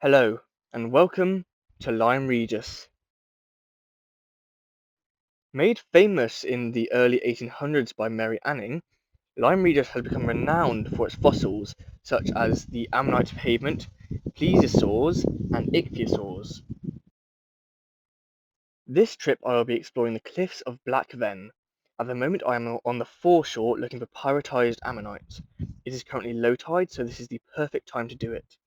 Hello, and welcome to Lyme Regis. Made famous in the early 1800s by Mary Anning, Lyme Regis has become renowned for its fossils, such as the Ammonite pavement, plesiosaurs, and ichthyosaurs. This trip I will be exploring the cliffs of Black Ven. At the moment I am on the foreshore looking for pyritized ammonites. It is currently low tide, so this is the perfect time to do it.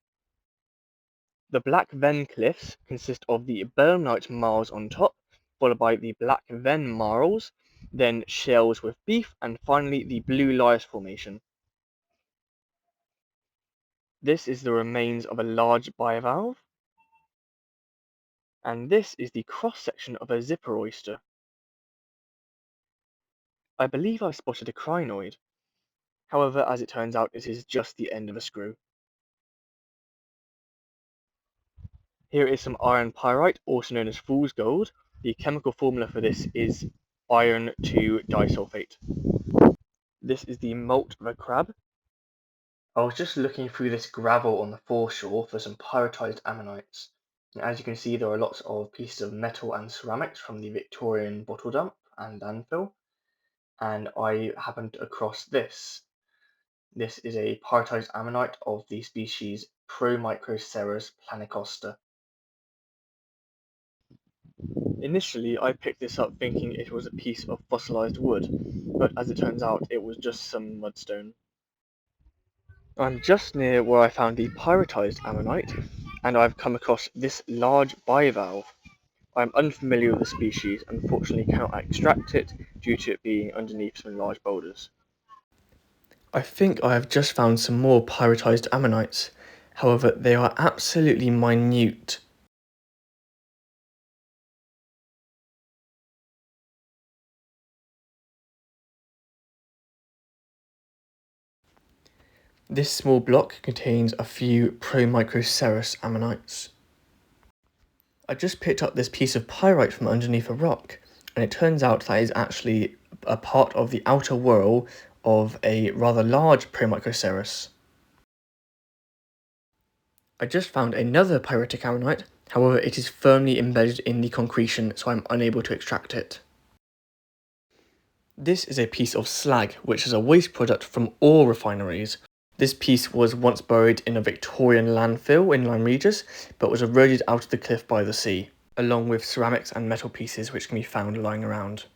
The Black Ven cliffs consist of the Belemnite marls on top, followed by the Black Ven marls, then shells with beef, and finally the Blue Lias Formation. This is the remains of a large bivalve, and this is the cross-section of a zipper oyster. I believe I've spotted a crinoid. However, as it turns out, it is just the end of a screw. Here is some iron pyrite, also known as fool's gold. The chemical formula for this is iron 2 disulfate. This is the molt of a crab. I was just looking through this gravel on the foreshore for some pyritized ammonites. And as you can see, there are lots of pieces of metal and ceramics from the Victorian bottle dump and landfill. And I happened across this. This is a pyritized ammonite of the species Promicroceras planicosta. Initially, I picked this up thinking it was a piece of fossilized wood, but as it turns out, it was just some mudstone. I'm just near where I found the pyritized ammonite, and I've come across this large bivalve. I'm unfamiliar with the species and unfortunately cannot extract it due to it being underneath some large boulders. I think I have just found some more pyritized ammonites. However, they are absolutely minute. This small block contains a few Promicroceras ammonites. I just picked up this piece of pyrite from underneath a rock, and it turns out that is actually a part of the outer whorl of a rather large Promicroceras. I just found another pyritic ammonite, however it is firmly embedded in the concretion, so I'm unable to extract it. This is a piece of slag, which is a waste product from ore refineries. This piece was once buried in a Victorian landfill in Lyme Regis, but was eroded out of the cliff by the sea, along with ceramics and metal pieces which can be found lying around.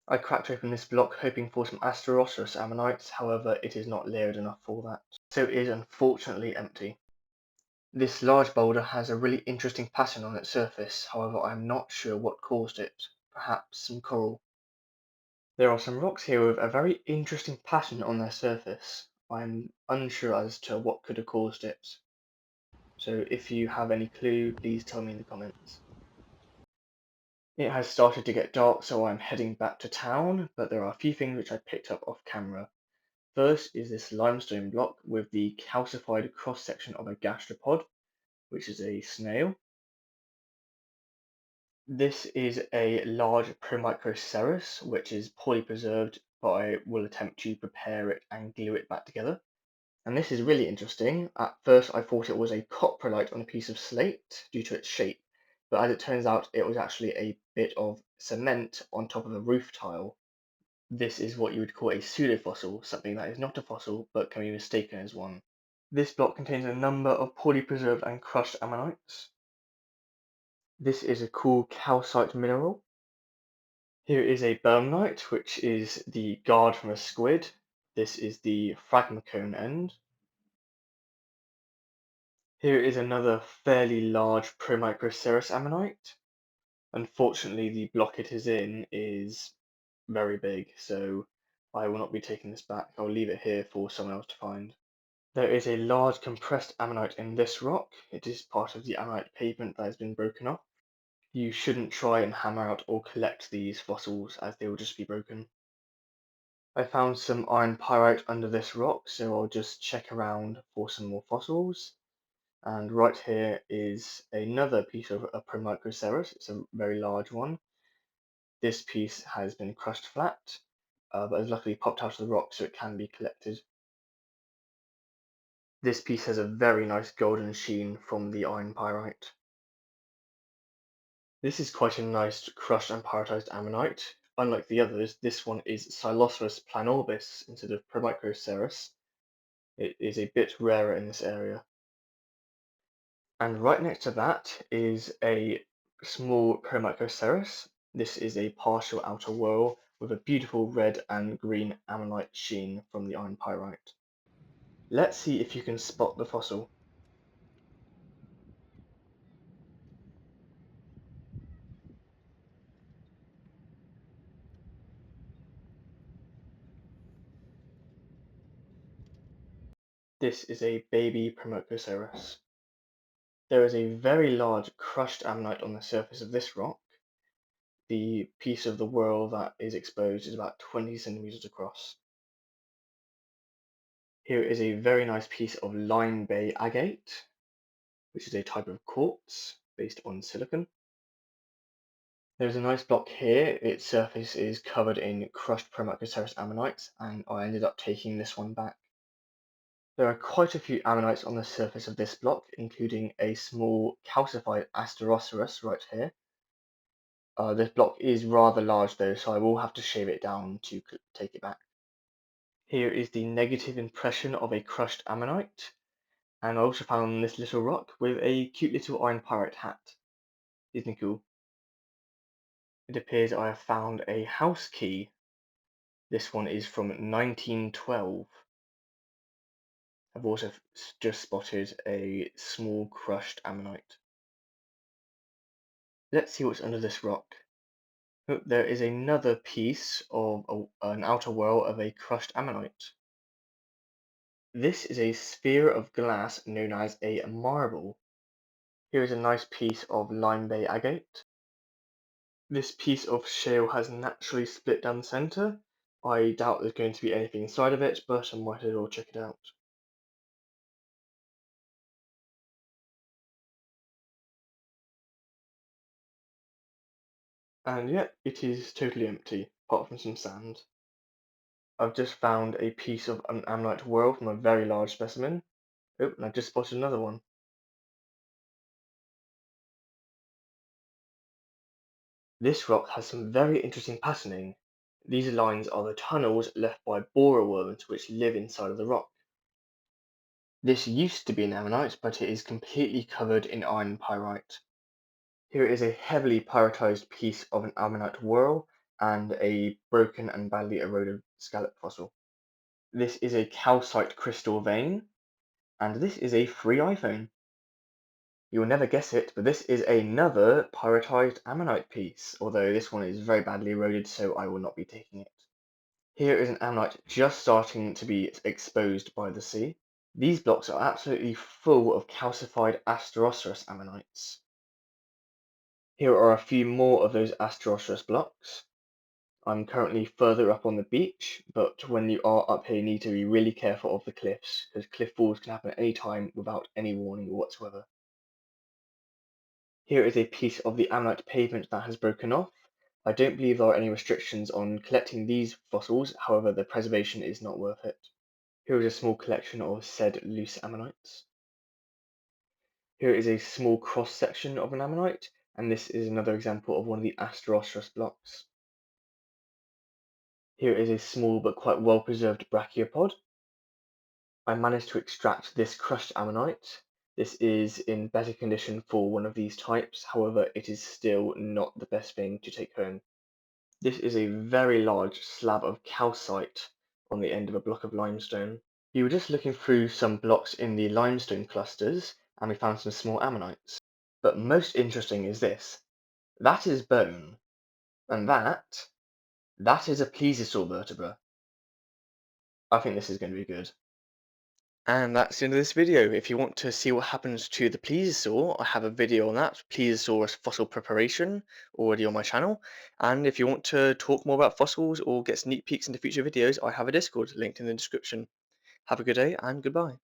I cracked open this block hoping for some Asteroceras ammonites, however it is not layered enough for that, so it is unfortunately empty. This large boulder has a really interesting pattern on its surface, however I am not sure what caused it, perhaps some coral. There are some rocks here with a very interesting pattern on their surface. I'm unsure as to what could have caused it. So if you have any clue, please tell me in the comments. It has started to get dark, so I'm heading back to town, but there are a few things which I picked up off camera. First is this limestone block with the calcified cross-section of a gastropod, which is a snail. This is a large Promicroceras, which is poorly preserved, but I will attempt to prepare it and glue it back together. And this is really interesting. At first I thought it was a coprolite on a piece of slate due to its shape, but as it turns out it was actually a bit of cement on top of a roof tile. This is what you would call a pseudo-fossil, something that is not a fossil but can be mistaken as one. This block contains a number of poorly preserved and crushed ammonites. This is a cool calcite mineral. Here is a belemnite, which is the guard from a squid. This is the phragmocone end. Here is another fairly large Promicroceras ammonite. Unfortunately, the block it is in is very big, so I will not be taking this back. I'll leave it here for someone else to find. There is a large compressed ammonite in this rock. It is part of the ammonite pavement that has been broken off. You shouldn't try and hammer out or collect these fossils as they will just be broken. I found some iron pyrite under this rock, so I'll just check around for some more fossils. And right here is another piece of a Promicroceras. It's a very large one. This piece has been crushed flat, but has luckily popped out of the rock so it can be collected. This piece has a very nice golden sheen from the iron pyrite. This is quite a nice crushed and pyritized ammonite. Unlike the others, this one is Siloceras planorbis instead of Promicroceras. It is a bit rarer in this area. And right next to that is a small Promicroceras. This is a partial outer whorl with a beautiful red and green ammonite sheen from the iron pyrite. Let's see if you can spot the fossil. This is a baby Promicroceras. There is a very large crushed ammonite on the surface of this rock. The piece of the whorl that is exposed is about 20 centimeters across. Here is a very nice piece of Lyme Bay agate, which is a type of quartz based on silicon. There's a nice block here. Its surface is covered in crushed Promicroceras ammonites, and I ended up taking this one back. There are quite a few ammonites on the surface of this block, including a small calcified Asteroceras right here. This block is rather large though, so I will have to shave it down to take it back. Here is the negative impression of a crushed ammonite, and I also found this little rock with a cute little iron pyrite hat. Isn't it cool? It appears I have found a house key. This one is from 1912. I've also just spotted a small crushed ammonite. Let's see what's under this rock. Oh, there is another piece of an outer whorl of a crushed ammonite. This is a sphere of glass known as a marble. Here is a nice piece of Lyme Bay agate. This piece of shale has naturally split down the centre. I doubt there's going to be anything inside of it, but I might as well check it out. And yet, it is totally empty, apart from some sand. I've just found a piece of an ammonite whorl from a very large specimen. Oh, and I just spotted another one. This rock has some very interesting patterning. These lines are the tunnels left by borer worms which live inside of the rock. This used to be an ammonite, but it is completely covered in iron pyrite. Here is a heavily pyritized piece of an ammonite whorl and a broken and badly eroded scallop fossil. This is a calcite crystal vein, and this is a free iPhone. You will never guess it, but this is another pyritized ammonite piece, although this one is very badly eroded, so I will not be taking it. Here is an ammonite just starting to be exposed by the sea. These blocks are absolutely full of calcified Asteroceras ammonites. Here are a few more of those Asteroceras blocks. I'm currently further up on the beach, but when you are up here you need to be really careful of the cliffs, because cliff falls can happen at any time without any warning whatsoever. Here is a piece of the ammonite pavement that has broken off. I don't believe there are any restrictions on collecting these fossils, however the preservation is not worth it. Here is a small collection of said loose ammonites. Here is a small cross-section of an ammonite, and this is another example of one of the Asteroceras blocks. Here is a small but quite well-preserved brachiopod. I managed to extract this crushed ammonite. This is in better condition for one of these types, however it is still not the best thing to take home. This is a very large slab of calcite on the end of a block of limestone. We were just looking through some blocks in the limestone clusters, and we found some small ammonites. But most interesting is this. That is bone, and that is a plesiosaur vertebra. I think this is going to be good. And that's the end of this video. If you want to see what happens to the plesiosaur, I have a video on that, plesiosaurus fossil preparation, already on my channel. And if you want to talk more about fossils or get sneak peeks into future videos, I have a Discord linked in the description. Have a good day and goodbye.